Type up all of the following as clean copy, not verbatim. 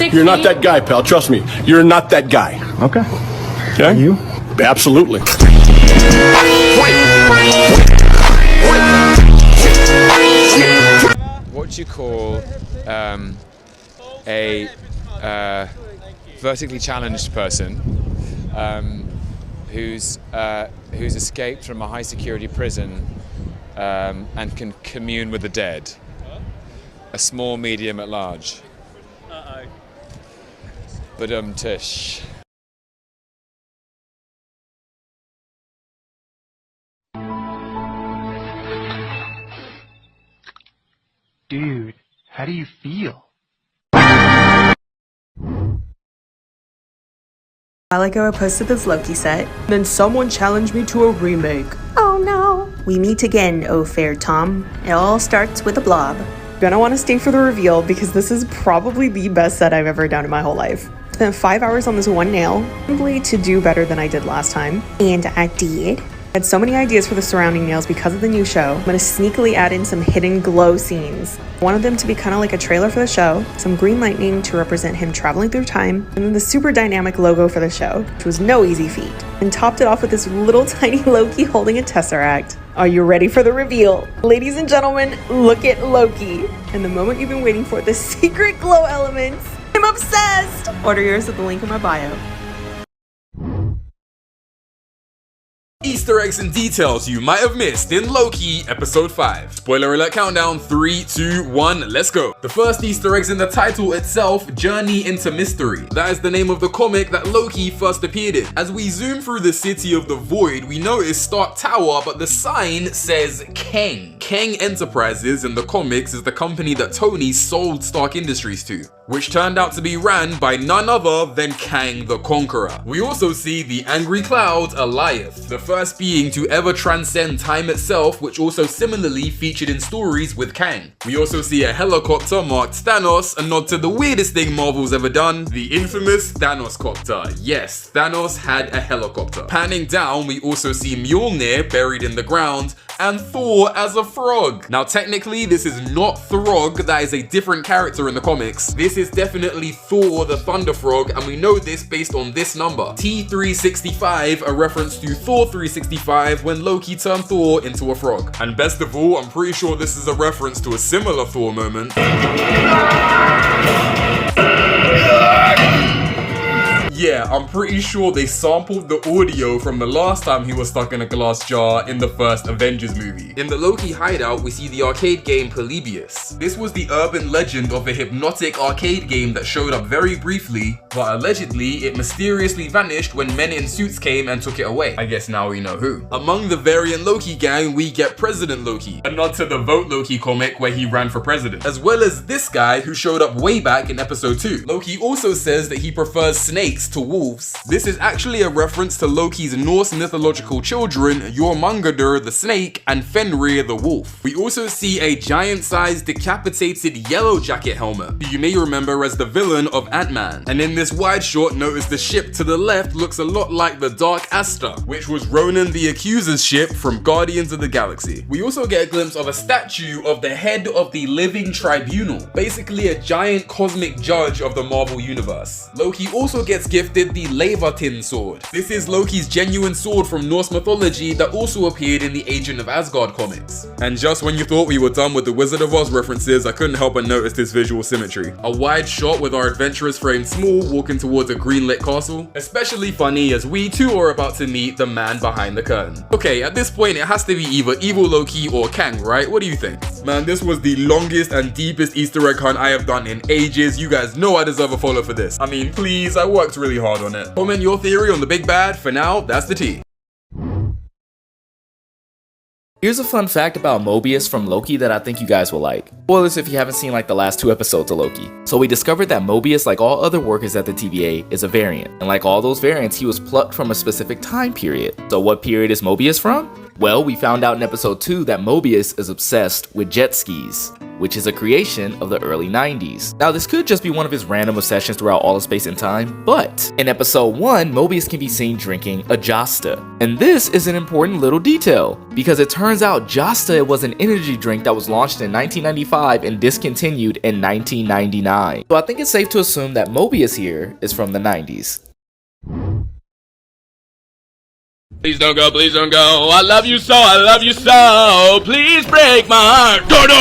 6 You're not feet. that guy, pal. Trust me. You're not that guy. Okay. Okay? You? Absolutely. What do you call a vertically challenged person who's escaped from a high security prison and can commune with the dead? A small, medium, at large. Tish. Dude, how do you feel? A while ago, I posted this Loki set. Then someone challenged me to a remake. Oh no. We meet again, oh fair Tom. It all starts with a blob. Gonna want to stay for the reveal because this is probably the best set I've ever done in my whole life. Spent 5 hours on this one nail, simply to do better than I did last time. And I did. I had so many ideas for the surrounding nails because of the new show. I'm gonna sneakily add in some hidden glow scenes. I wanted them to be kind of like a trailer for the show, some green lightning to represent him traveling through time, and then the super dynamic logo for the show, which was no easy feat. And topped it off with this little tiny Loki holding a tesseract. Are you ready for the reveal? Ladies and gentlemen, look at Loki. And the moment you've been waiting for, the secret glow elements. I'm obsessed! Order yours at the link in my bio. Easter eggs and details you might have missed in Loki episode 5. Spoiler alert countdown, 3, 2, 1, let's go. The first Easter eggs in the title itself, Journey into Mystery. That is the name of the comic that Loki first appeared in. As we zoom through the city of the void, we notice Stark Tower, but the sign says Kang. Kang Enterprises in the comics is the company that Tony sold Stark Industries to, which turned out to be ran by none other than Kang the Conqueror. We also see the Angry Cloud, Alioth, the first being to ever transcend time itself, which also similarly featured in stories with Kang. We also see a helicopter marked Thanos, a nod to the weirdest thing Marvel's ever done, the infamous Thanos copter. Yes, Thanos had a helicopter. Panning down, we also see Mjolnir buried in the ground, and Thor as a frog. Now technically this is not Throg, that is a different character in the comics. This is definitely Thor the Thunder Frog, and we know this based on this number, T365, a reference to Thor 365 when Loki turned Thor into a frog. And best of all, I'm pretty sure this is a reference to a similar Thor moment. Yeah, I'm pretty sure they sampled the audio from the last time he was stuck in a glass jar in the first Avengers movie. In the Loki hideout, we see the arcade game Polybius. This was the urban legend of a hypnotic arcade game that showed up very briefly, but allegedly it mysteriously vanished when men in suits came and took it away. I guess now we know who. Among the variant Loki gang, we get President Loki, a nod to the Vote Loki comic where he ran for president, as well as this guy who showed up way back in episode 2. Loki also says that he prefers snakes to wolves. This is actually a reference to Loki's Norse mythological children, Jormungandr the snake and Fenrir the wolf. We also see a giant-sized decapitated yellow jacket helmet, who you may remember as the villain of Ant-Man. And in this wide shot, notice the ship to the left looks a lot like the Dark Aster, which was Ronan the Accuser's ship from Guardians of the Galaxy. We also get a glimpse of a statue of the head of the Living Tribunal, basically a giant cosmic judge of the Marvel Universe. Loki also gets gifted the Levatin sword. This is Loki's genuine sword from Norse mythology that also appeared in the Agent of Asgard comics. And just when you thought we were done with the Wizard of Oz references, I couldn't help but notice this visual symmetry. A wide shot with our adventurers framed small walking towards a greenlit castle. Especially funny as we too are about to meet the man behind the curtain. Okay, at this point it has to be either evil Loki or Kang, right? What do you think? Man, this was the longest and deepest Easter egg hunt I have done in ages. You guys know I deserve a follow for this. I mean, please, I worked really hard on it. Comment your theory on the big bad. For now, that's the tea. Here's a fun fact about Mobius from Loki that I think you guys will like. Spoilers if you haven't seen like the last 2 episodes of Loki. So we discovered that Mobius, like all other workers at the TVA, is a variant. And like all those variants, he was plucked from a specific time period. So what period is Mobius from? Well, we found out in episode 2 that Mobius is obsessed with jet skis. which is a creation of the early 90s. Now this could just be one of his random obsessions throughout all of space and time, but in episode 1, Mobius can be seen drinking a Josta. And this is an important little detail, because it turns out Josta was an energy drink that was launched in 1995 and discontinued in 1999. So I think it's safe to assume that Mobius here is from the 90s. Please don't go, please don't go. I love you so, I love you so. Please break my heart. Don't.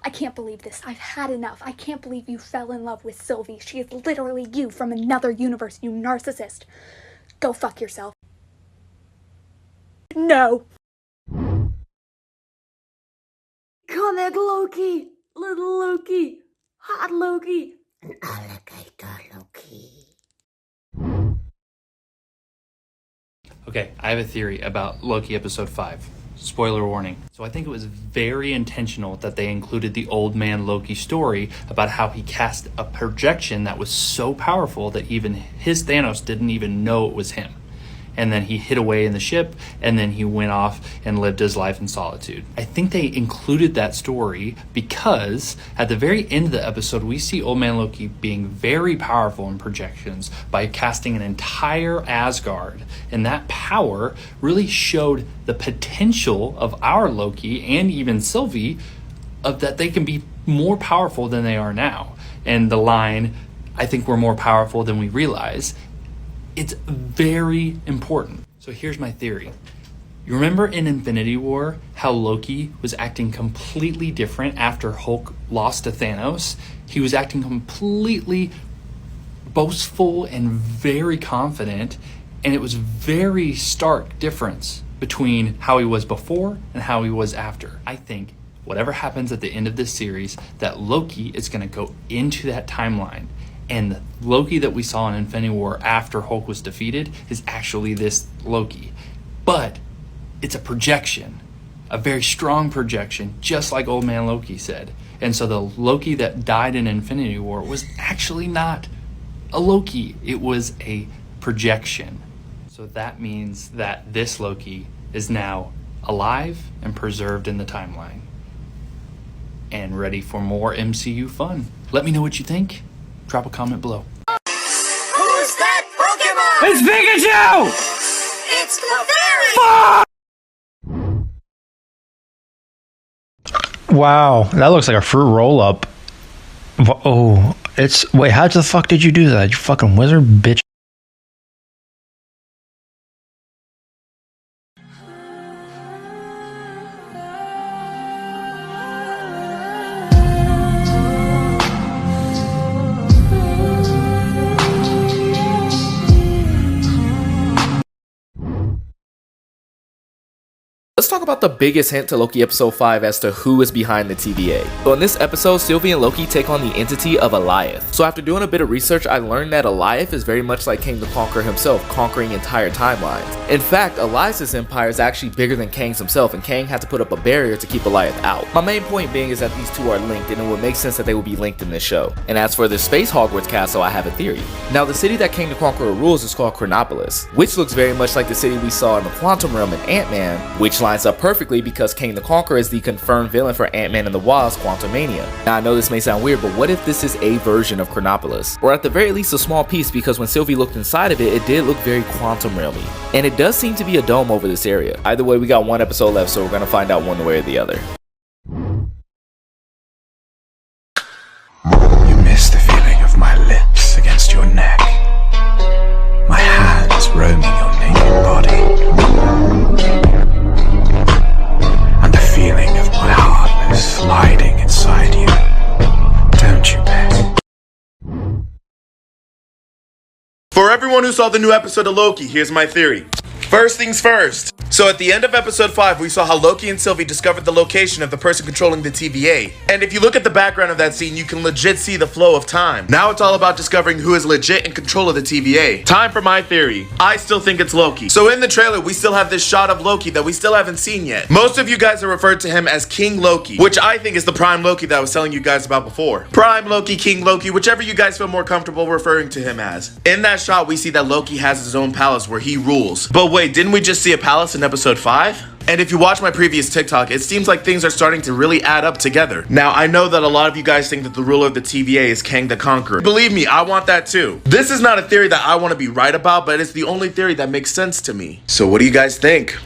I can't believe this. I've had enough. I can't believe you fell in love with Sylvie. She is literally you from another universe, you narcissist. Go fuck yourself. No. Comic Loki, little Loki, hot Loki, an alligator Loki. Okay, I have a theory about Loki episode 5. Spoiler warning. So I think it was very intentional that they included the old man Loki story about how he cast a projection that was so powerful that even his Thanos didn't even know it was him. And then he hid away in the ship, and then he went off and lived his life in solitude. I think they included that story because at the very end of the episode, we see Old Man Loki being very powerful in projections by casting an entire Asgard. And that power really showed the potential of our Loki and even Sylvie of that they can be more powerful than they are now. And the line, I think we're more powerful than we realize, it's very important. So here's my theory. You remember in Infinity War how Loki was acting completely different after Hulk lost to Thanos? He was acting completely boastful and very confident, and it was very stark difference between how he was before and how he was after. I think whatever happens at the end of this series, that Loki is going to go into that timeline. And the Loki that we saw in Infinity War after Hulk was defeated is actually this Loki. But it's a projection, a very strong projection, just like Old Man Loki said. And so the Loki that died in Infinity War was actually not a Loki. It was a projection. So that means that this Loki is now alive and preserved in the timeline. And ready for more MCU fun. Let me know what you think. Drop a comment below. Who's that Pokemon? It's Pikachu! It's Clefairy! Wow, that looks like a fruit roll up. Oh, it's. Wait, how the fuck did you do that? You fucking wizard, bitch. Let's talk about the biggest hint to Loki episode 5 as to who is behind the TVA. So in this episode, Sylvie and Loki take on the entity of Eliath. So after doing a bit of research, I learned that Eliath is very much like Kang the Conqueror himself, conquering entire timelines. In fact, Eliath's empire is actually bigger than Kang's himself, and Kang had to put up a barrier to keep Eliath out. My main point being is that these two are linked, and it would make sense that they would be linked in this show. And as for the space Hogwarts castle, I have a theory. Now the city that Kang the Conqueror rules is called Chronopolis, which looks very much like the city we saw in the Quantum Realm in Ant-Man, which lines up perfectly because Kang the Conqueror is the confirmed villain for Ant-Man and the Wasp: Quantumania. Now I know this may sound weird, but what if this is a version of Chronopolis? Or at the very least a small piece, because when Sylvie looked inside of it, it did look very quantum realmy. And it does seem to be a dome over this area. Either way, we got one episode left, so we're gonna find out one way or the other. You miss the feeling of my lips against your neck, my hands roaming your naked body, and the feeling of my heartless sliding inside you. Don't you, babe? For everyone who saw the new episode of Loki, here's my theory. First things first. So at the end of episode 5, we saw how Loki and Sylvie discovered the location of the person controlling the TVA. And if you look at the background of that scene, you can legit see the flow of time. Now it's all about discovering who is legit in control of the TVA. Time for my theory. I still think it's Loki. So in the trailer, we still have this shot of Loki that we still haven't seen yet. Most of you guys have referred to him as King Loki, which I think is the Prime Loki that I was telling you guys about before. Prime Loki, King Loki, whichever you guys feel more comfortable referring to him as. In that shot, we see that Loki has his own palace where he rules. But wait, didn't we just see a palace in episode 5? And if you watch my previous TikTok, it seems like things are starting to really add up together. Now, I know that a lot of you guys think that the ruler of the TVA is Kang the Conqueror. Believe me, I want that too. This is not a theory that I want to be right about, but it's the only theory that makes sense to me. So what do you guys think?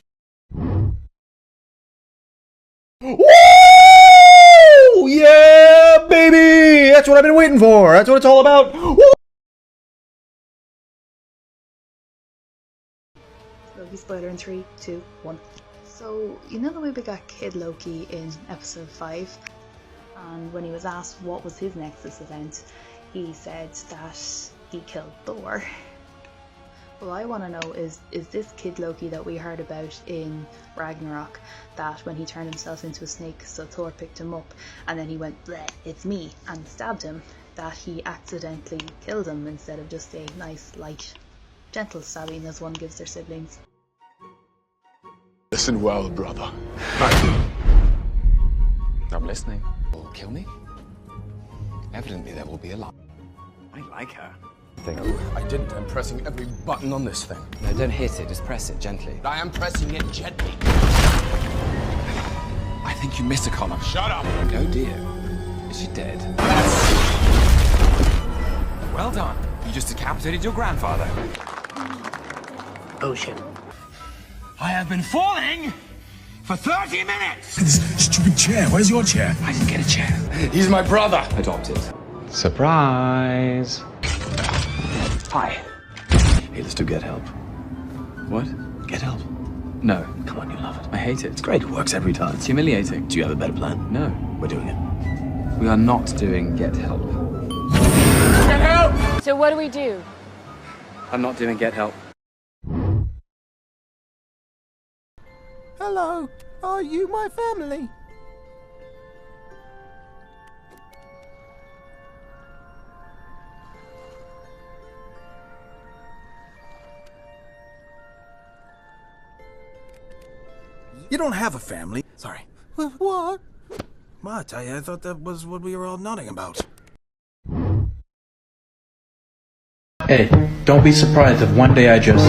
Woo! Yeah, baby! That's what I've been waiting for. That's what it's all about. Woo! Loki spoiler in 3, 2, 1. So, you know the way we got Kid Loki in episode 5? And when he was asked what was his Nexus event, he said that he killed Thor. What I want to know is this Kid Loki that we heard about in Ragnarok, that when he turned himself into a snake so Thor picked him up and then he went, bleh, it's me, and stabbed him, that he accidentally killed him instead of just a nice, light, gentle stabbing as one gives their siblings? Listen well, brother. I'm listening. Will kill me? Evidently there will be a lot. I like her. No, I didn't. I'm pressing every button on this thing. No, don't hit it. Just press it gently. I am pressing it gently. I think you missed a Connor. Shut up! Oh dear. Is she dead? Well done. You just decapitated your grandfather. Oh shit. I have been falling for 30 minutes! This stupid chair. Where's your chair? I didn't get a chair. He's my brother. Adopted. Surprise! Hi. Hey, let's do get help. What? Get help. No. Come on, you love it. I hate it. It's great. It works every time. It's humiliating. Do you have a better plan? No. We're doing it. We are not doing Get Help. Get help! So what do we do? I'm not doing Get Help. Hello, are you my family? You don't have a family. Sorry. What? What? I thought that was what we were all nodding about. Hey, don't be surprised if one day I just...